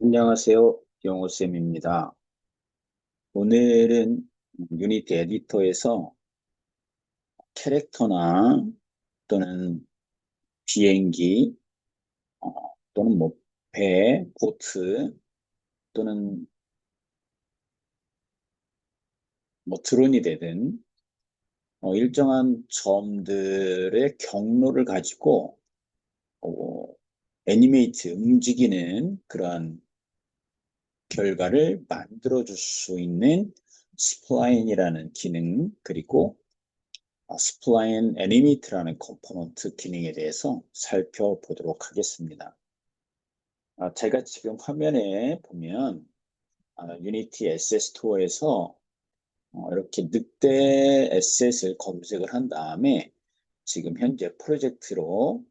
안녕하세요. 영호쌤입니다. 오늘은 유니티 에디터에서 캐릭터나 또는 비행기, 어, 또는 뭐 배, 보트, 또는 뭐 드론이 되든 일정한 점들의 경로를 가지고 어, 애니메이트, 움직이는 그러한 결과를 만들어줄 수 있는 스플라인이라는 기능, 그리고 스플라인 애니메이트라는 컴포넌트 기능에 대해서 살펴보도록 하겠습니다. 제가 지금 화면에 보면 유니티 에셋 스토어에서 이렇게 늑대 에셋을 검색을 한 다음에 지금 현재 프로젝트로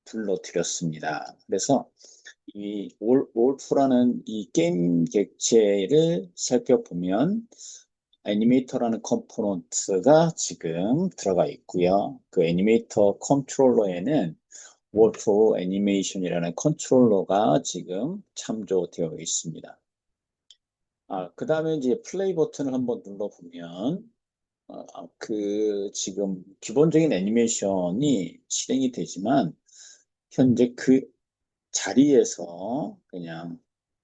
불러드렸습니다. 그래서 이 올프라는 이 게임 객체를 살펴보면 애니메이터라는 컴포넌트가 지금 들어가 있고요. 그 애니메이터 컨트롤러에는 월프 애니메이션이라는 컨트롤러가 지금 참조되어 있습니다. 그 다음에 이제 플레이 버튼을 한번 눌러보면 그 지금 기본적인 애니메이션이 실행이 되지만 현재 그 자리에서 그냥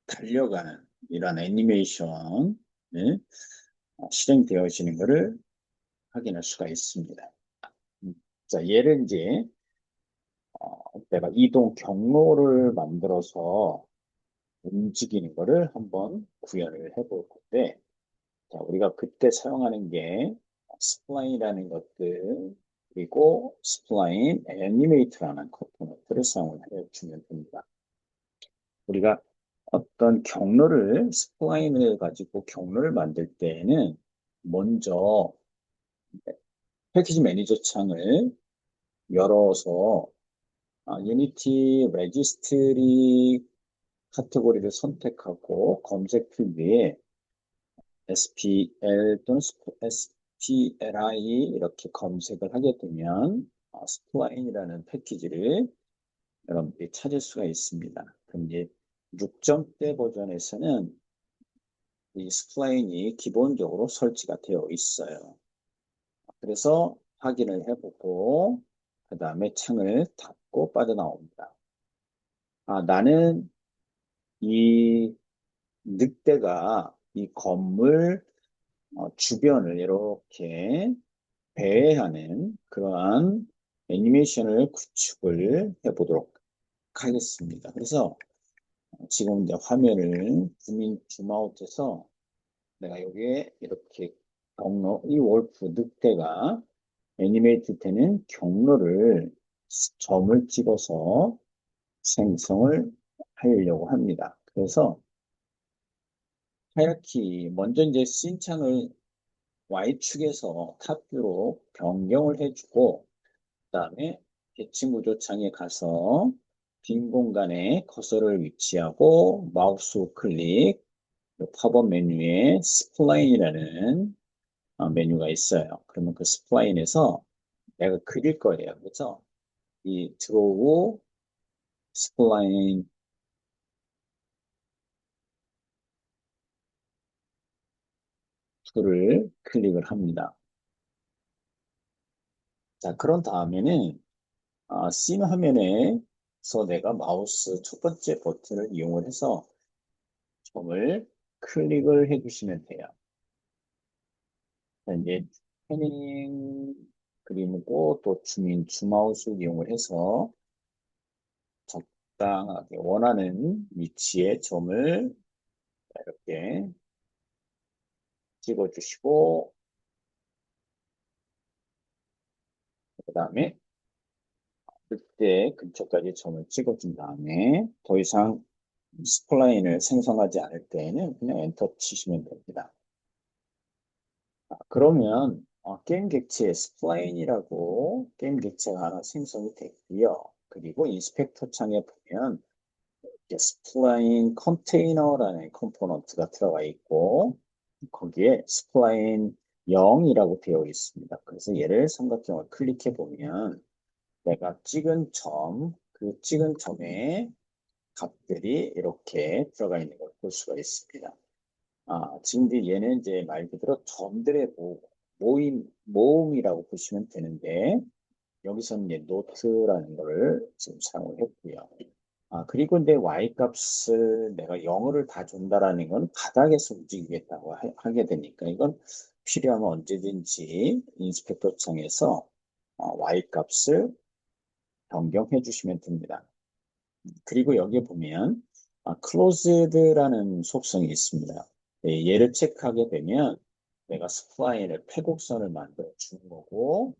달려가는 이런 애니메이션을 실행되어지는 것을 확인할 수가 있습니다. 자, 얘를 이제 내가 이동 경로를 만들어서 움직이는 것을 한번 구현을 해볼 건데, 자, 우리가 그때 사용하는 게 스플라인이라는 것들, 그리고 스플라인 애니메이트라는 컴포넌트를 사용을 해주면 됩니다. 우리가 어떤 경로를, 스플라인을 가지고 경로를 만들 때에는 먼저 패키지 매니저 창을 열어서 유니티 레지스트리 카테고리를 선택하고 검색 필드에 SPL 또는 SPLI 이렇게 검색을 하게 되면 스플라인이라는 패키지를 여러분들이 찾을 수가 있습니다. 그럼 이제 6점대 버전에서는 이 스플라인이 기본적으로 설치가 되어 있어요. 그래서 확인을 해보고 그 다음에 창을 닫고 빠져나옵니다. 나는 이 늑대가 이 건물 주변을 이렇게 배회하는 그러한 애니메이션을 구축을 해보도록 하겠습니다. 그래서 지금 이제 화면을 줌아웃해서 내가 여기에 이렇게 경로, 이 월프 늑대가 애니메이트 되는 경로를 점을 찍어서 생성을 하려고 합니다. 그래서 하이라키 먼저 이제 씬 창을 Y축에서 탑뷰로 변경을 해주고 그다음에 배치 구조 창에 가서 빈 공간에 커서를 위치하고 마우스 클릭 팝업 메뉴에 스플라인이라는 메뉴가 있어요. 그러면 그 스플라인에서 내가 그릴 거예요. 그래서 이 드로우 스플라인 툴을 클릭을 합니다. 자, 그런 다음에는 씬 화면에서 내가 마우스 첫 번째 버튼을 이용을 해서 점을 클릭을 해주시면 돼요. 이제 패닝 그리고 또 줌아웃을 이용을 해서 적당하게 원하는 위치에 점을 이렇게 찍어주시고 그 다음에 그때 근처까지 점을 찍어준 다음에 더 이상 스플라인을 생성하지 않을 때에는 그냥 엔터 치시면 됩니다. 그러면 게임 객체에 스플라인이라고 게임 객체가 하나 생성이 됐고요. 그리고 인스펙터 창에 보면 스플라인 컨테이너라는 컴포넌트가 들어가 있고 거기에 스플라인 0이라고 되어 있습니다. 그래서 얘를 삼각형을 클릭해 보면 내가 찍은 점, 그 찍은 점에 값들이 이렇게 들어가 있는 걸 볼 수가 있습니다. 지금 이제 얘는 이제 말 그대로 점들의 모음이라고 보시면 되는데, 여기서는 이제 노트라는 거를 지금 사용을 했고요. 그리고 이제 y 값을 내가 0을 다 준다라는 건 바닥에서 움직이겠다고 하게 되니까 이건 필요하면 언제든지 인스펙터 창에서 y 값을 변경해 주시면 됩니다. 그리고 여기에 보면 closed라는 속성이 있습니다. 얘를 체크하게 되면 내가 스플라인을 패곡선을 만들어 주는 거고,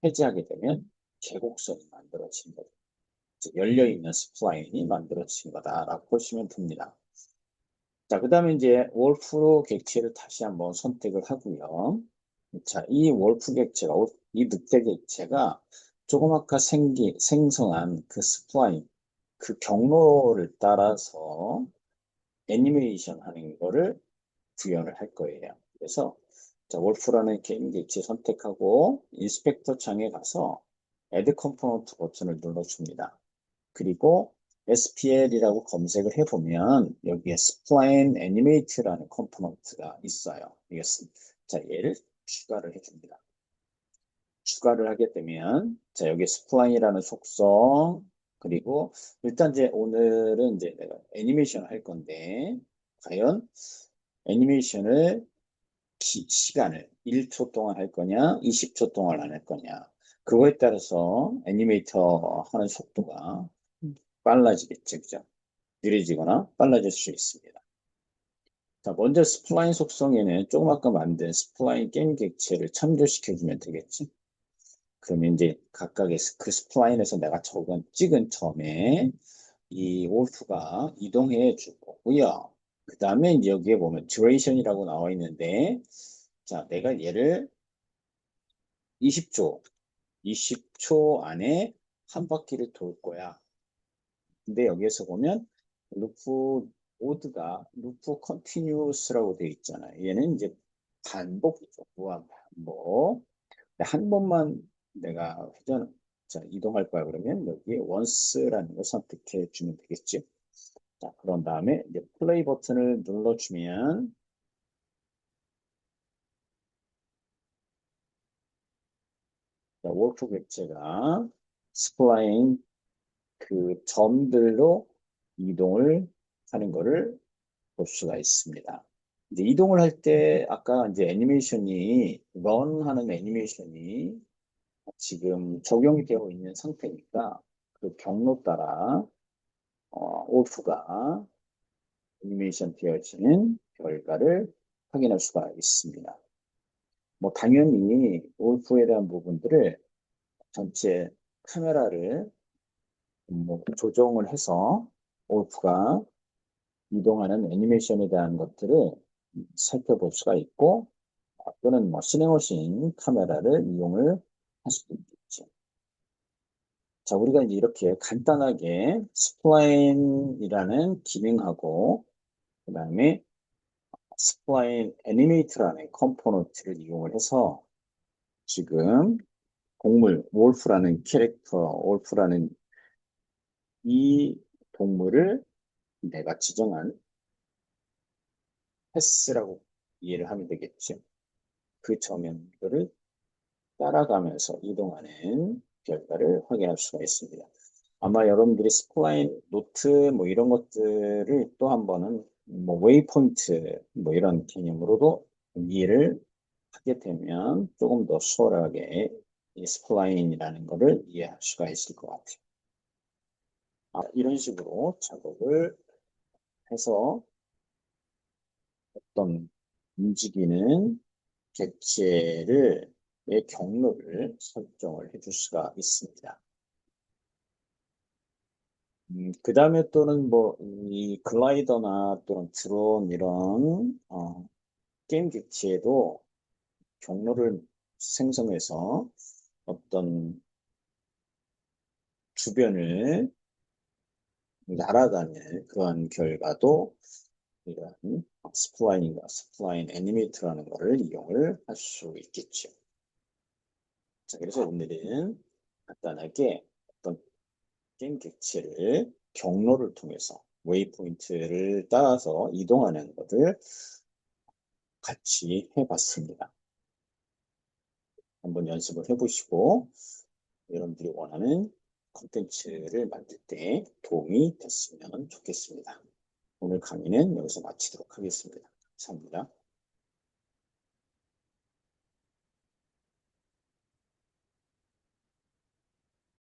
해제하게 되면 계곡선이 만들어진 거죠. 열려있는 스플라인이 만들어진 거다라고 보시면 됩니다. 자, 그 다음에 이제 월프 객체를 다시 한번 선택을 하고요. 자, 이 월프 객체가, 이 늑대 객체가 조금 아까 생성한 그 스플라인, 그 경로를 따라서 애니메이션 하는 거를 구현을 할 거예요. 그래서 자, 월프라는 게임 객체 선택하고 인스펙터 창에 가서 Add Component 버튼을 눌러줍니다. 그리고 SPL이라고 검색을 해보면 여기에 Spline Animate라는 컴포넌트가 있어요. 자, 얘를 추가를 해줍니다. 추가를 하게 되면 자, 여기 Spline이라는 속성, 그리고 일단 이제 오늘은 이제 내가 애니메이션 할 건데 과연 애니메이션을 시간을 1초 동안 할 거냐, 20초 동안 안 할 거냐. 그거에 따라서 애니메이터 하는 속도가 빨라지겠죠. 그죠? 느려지거나 빨라질 수 있습니다. 자, 먼저 스플라인 속성에는 조금 아까 만든 스플라인 게임 객체를 참조시켜주면 되겠지. 그러면 이제 각각의 그 스플라인에서 내가 찍은 점에 이 wolf가 이동해 줄 거고요. 그 다음에 이제 여기에 보면 duration이라고 나와 있는데, 자, 내가 얘를 20초, 20초 안에 한 바퀴를 돌 거야. 근데 여기에서 보면 루프 모드가 루프 컨티뉴어스라고 되어 있잖아요. 얘는 이제 반복이죠. 무한 반복. 한 번만 내가 이동할 거야 그러면 여기에 once라는 걸 선택해 주면 되겠지. 자, 그런 다음에 이제 플레이 버튼을 눌러주면 워크 객체가 스플라인 그 점들로 이동을 하는 거를 볼 수가 있습니다. 이제 이동을 할 때 아까 이제 애니메이션이 런하는 애니메이션이 지금 적용이 되어 있는 상태니까 그 경로 따라 오프가 애니메이션 되어지는 결과를 확인할 수가 있습니다. 뭐 당연히 오프에 대한 부분들을 전체 카메라를 뭐 조정을 해서 오프가 이동하는 애니메이션에 대한 것들을 살펴볼 수가 있고 또는 뭐 시네모신 카메라를 이용을 할 수도 있겠죠. 자, 우리가 이제 이렇게 간단하게 스플라인이라는 기능하고 그 다음에 스플라인 애니메이터라는 컴포넌트를 이용을 해서 지금 wolf라는 캐릭터, wolf라는 이 동물을 내가 지정한 패스라고 이해를 하면 되겠죠. 그 저면들을 따라가면서 이동하는 결과를 확인할 수가 있습니다. 아마 여러분들이 스플라인 노트 뭐 이런 것들을 또 한 번은 뭐 웨이포인트 뭐 이런 개념으로도 이해를 하게 되면 조금 더 수월하게 이 스플라인이라는 것을 이해할 수가 있을 것 같아요. 이런 식으로 작업을 해서 어떤 움직이는 객체를 의 경로를 설정을 해줄 수가 있습니다. 그 다음에 또는 뭐, 이 글라이더나 또는 드론 이런, 게임 객체에도 경로를 생성해서 어떤 주변을 날아가는 그런 결과도 이런 스플라인 애니메이터라는 것을 이용을 할 수 있겠죠. 자, 그래서 오늘은 간단하게 어떤 바뀐 객체를 경로를 통해서 웨이포인트를 따라서 이동하는 것을 같이 해봤습니다. 한번 연습을 해보시고 여러분들이 원하는 콘텐츠를 만들 때 도움이 됐으면 좋겠습니다. 오늘 강의는 여기서 마치도록 하겠습니다. 감사합니다.